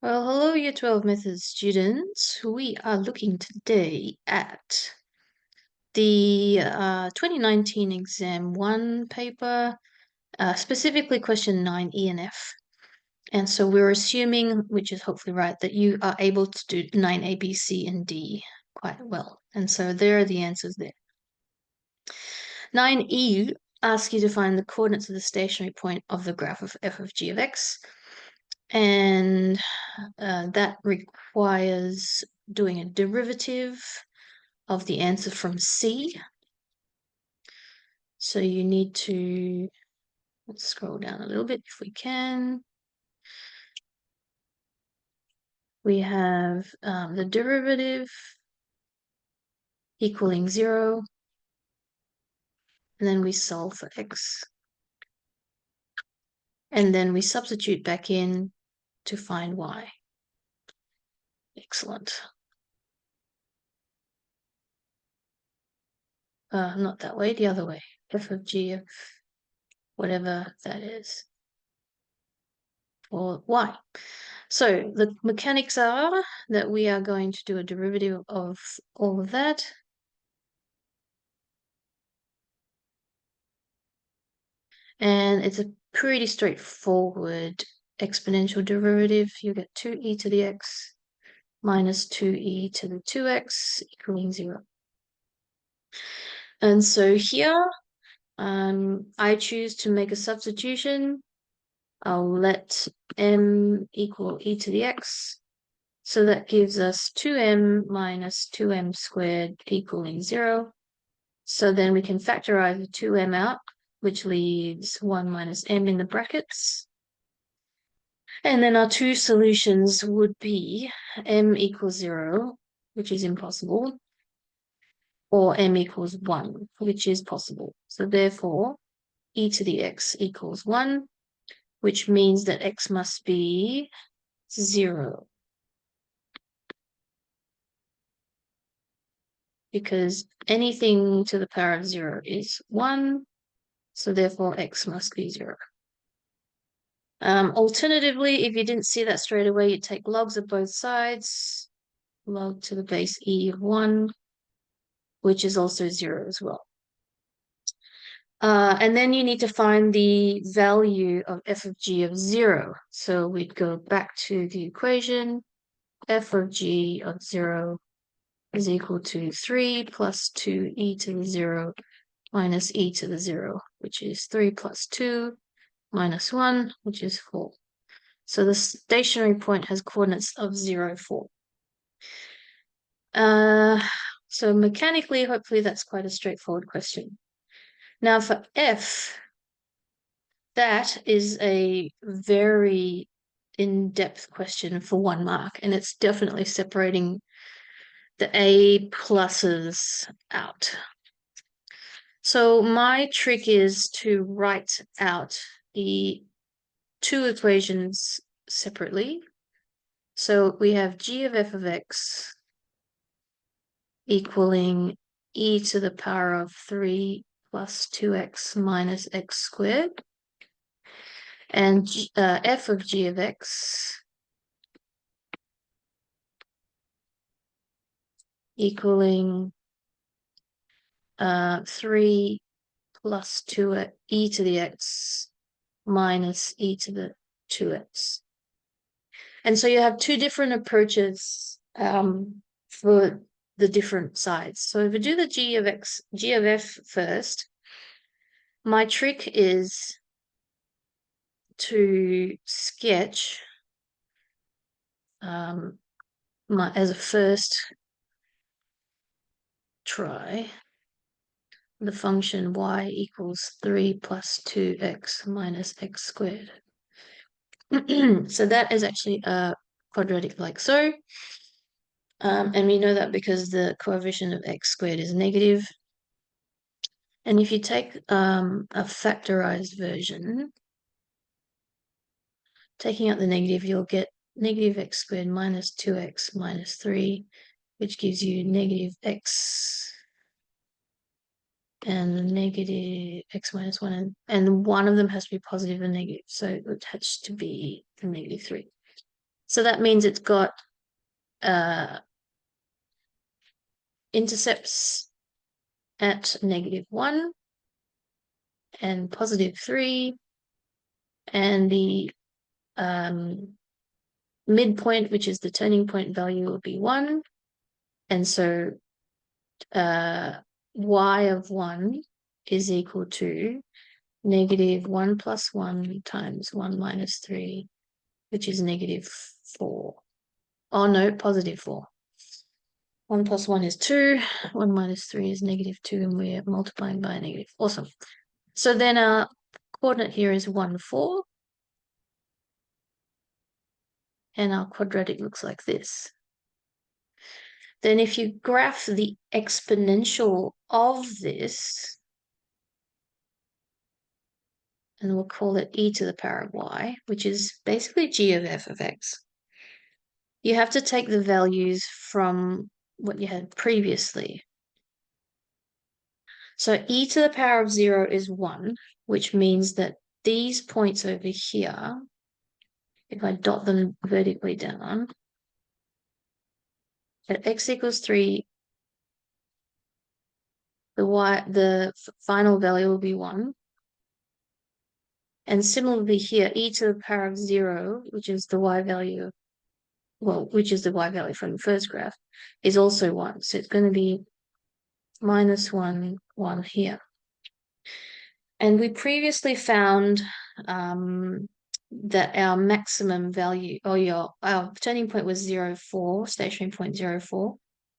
Well, hello, Year 12 Methods students. We are looking today at the 2019 Exam 1 paper, specifically question 9 E and F. And so we're assuming, which is hopefully right, that you are able to do 9A, B, C, and D quite well. And so there are the answers there. 9E asks you to find the coordinates of the stationary point of the graph of f of g of x. And that requires doing a derivative of the answer from C. So you need to, let's scroll down a little bit if we can. We have the derivative equaling 0, and then we solve for x. And then we substitute back in to find y. Excellent. Not that way, the other way. F of g of whatever that is, or y. So the mechanics are that we are going to do a derivative of all of that. And it's a pretty straightforward exponential derivative. You get 2e to the x minus 2e to the 2x equaling 0. And so here, I choose to make a substitution. I'll let m equal e to the x. So that gives us 2m minus 2m squared equaling 0. So then we can factorize the 2m out, which leaves 1 minus m in the brackets. And then our two solutions would be m equals 0, which is impossible, or m equals 1, which is possible. So therefore, e to the x equals 1, which means that x must be 0. Because anything to the power of 0 is 1, so therefore x must be 0. Alternatively, if you didn't see that straight away, you take logs of both sides, log to the base e of 1, which is also 0 as well. And then you need to find the value of f of g of 0. So we'd go back to the equation. F of g of 0 is equal to 3 plus 2e to the 0 minus e to the 0, which is 3 plus 2 minus 1, which is 4. So the stationary point has coordinates of 0, 4. So mechanically, hopefully that's quite a straightforward question. Now for F, that is a very in-depth question for 1 mark, and it's definitely separating the A pluses out. So my trick is to write out the two equations separately. So we have g of f of x equaling e to the power of 3 plus 2x minus x squared. And f of g of x equaling 3 plus 2 e to the x minus e to the 2x. And so you have two different approaches for the different sides. So if we do the g of f first, my trick is to sketch as a first try the function y equals 3 plus 2x minus x squared. So that is actually a quadratic like so. And we know that because the coefficient of x squared is negative. And if you take a factorized version, taking out the negative, you'll get negative x squared minus 2x minus 3, which gives you negative x and negative x minus 1. And one of them has to be positive and negative, so it has to be negative 3. So that means it's got intercepts at -1 and +3, and the midpoint, which is the turning point value, will be 1. And so y of 1 is equal to -1 + 1 times 1 minus 3, which is -4. Oh no, +4. 1 + 1 is 2, 1 minus 3 is -2, and we're multiplying by a negative. Awesome. So then our coordinate here is 1, 4. And our quadratic looks like this. Then if you graph the exponential of this, and we'll call it e to the power of y, which is basically g of f of x, you have to take the values from what you had previously. So e to the power of 0 is 1, which means that these points over here, if I dot them vertically down, at x equals 3, the final value will be 1. And similarly here, e to the power of 0, which is the y value, which is the y value from the first graph, is also 1. So it's going to be -1, 1 here. And we previously found that our maximum value, our turning point was 0, 4, stationary point 0, 4.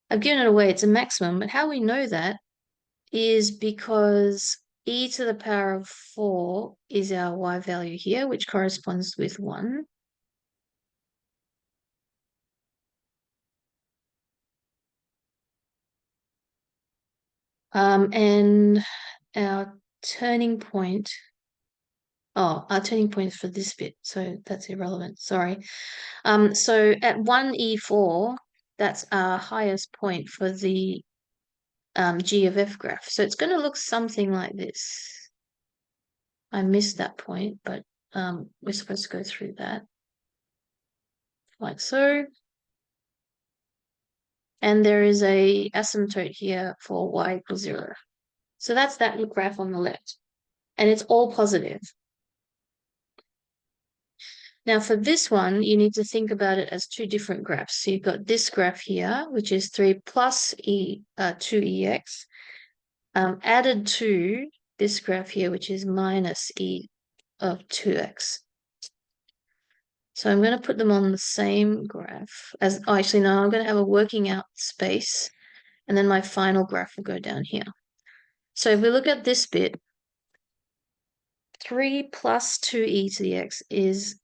I've given it away, it's a maximum, but how we know that is because e to the power of 4 is our y value here, which corresponds with 1. And our turning point, our turning point is for this bit, so that's irrelevant, sorry. So at 1e4, that's our highest point for the g of f graph. So it's going to look something like this. I missed that point, but we're supposed to go through that. Like so. And there is a asymptote here for y equals 0. So that's that graph on the left. And it's all positive. Now for this one, you need to think about it as two different graphs. So you've got this graph here, which is 3 plus 2ex, added to this graph here, which is minus e of 2x. So I'm going to put them on the same graph as, actually no, I'm going to have a working out space, and then my final graph will go down here. So if we look at this bit, 3 plus 2e to the x is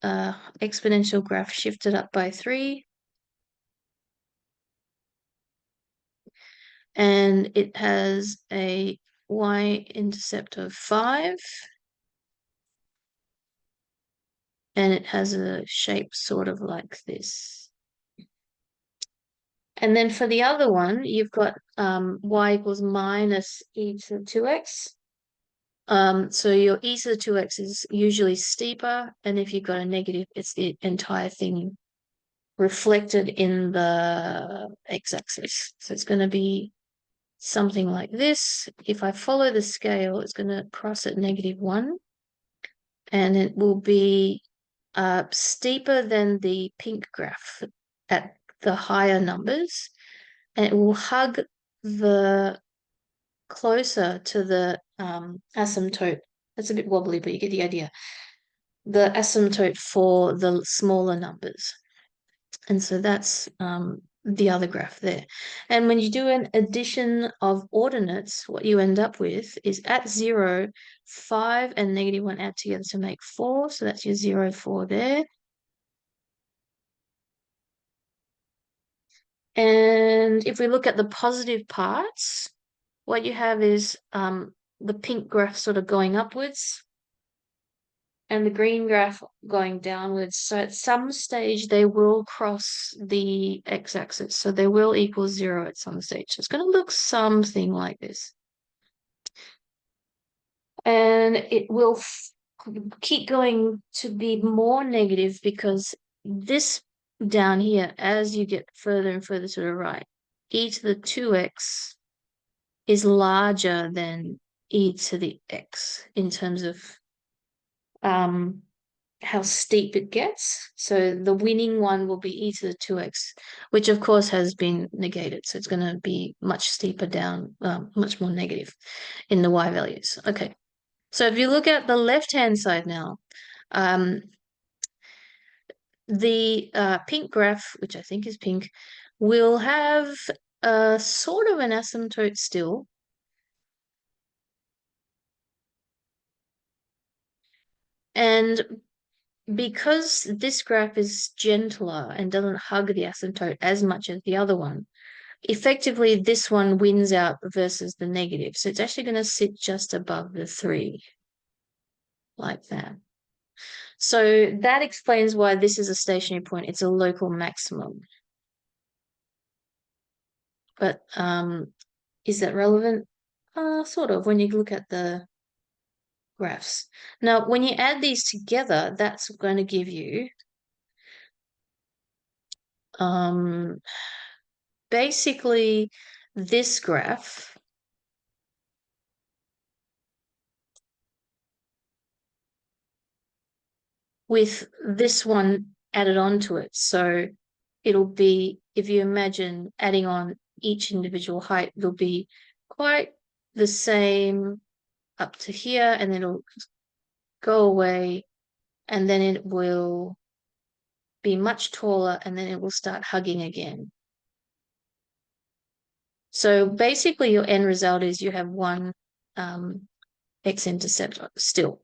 exponential graph shifted up by 3. And it has a y-intercept of 5. And it has a shape sort of like this. And then for the other one, you've got y equals minus e to the 2x. So your e to the 2x is usually steeper, and if you've got a negative, it's the entire thing reflected in the x-axis. So it's going to be something like this. If I follow the scale, it's going to cross at -1, and it will be steeper than the pink graph at the higher numbers, and it will hug the closer to the asymptote. That's a bit wobbly, but you get the idea. The asymptote for the smaller numbers. And so that's the other graph there. And when you do an addition of ordinates, what you end up with is at 0, 5 and -1 add together to make 4. So that's your 0, 4 there. And if we look at the positive parts, what you have is the pink graph sort of going upwards and the green graph going downwards. So at some stage, they will cross the x-axis. So they will equal 0 at some stage. So it's going to look something like this. And it will keep going to be more negative because this down here, as you get further and further to the right, e to the 2x is larger than e to the x in terms of how steep it gets. So the winning one will be e to the 2x, which of course has been negated. So it's going to be much steeper down, much more negative in the y values. Okay. So if you look at the left-hand side now, the pink graph, which I think is pink, will have a sort of an asymptote still. And because this graph is gentler and doesn't hug the asymptote as much as the other one, effectively this one wins out versus the negative. So it's actually going to sit just above the 3, like that. So that explains why this is a stationary point. It's a local maximum. But is that relevant? Sort of, when you look at the graphs. Now, when you add these together, that's going to give you basically this graph with this one added onto it. So it'll be, if you imagine adding on each individual height, it'll be quite the same up to here, and then it'll go away, and then it will be much taller, and then it will start hugging again. So basically your end result is you have one x-intercept still.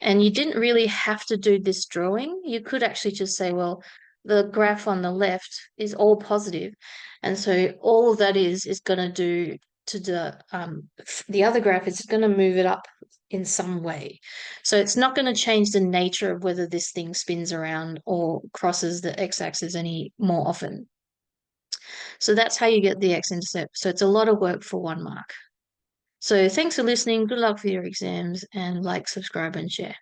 And you didn't really have to do this drawing. You could actually just say, well, the graph on the left is all positive, and so all that is going to do to the other graph is going to move it up in some way. So it's not going to change the nature of whether this thing spins around or crosses the x-axis any more often. So that's how you get the x-intercept. So it's a lot of work for 1 mark. So thanks for listening. Good luck for your exams, and like, subscribe, and share.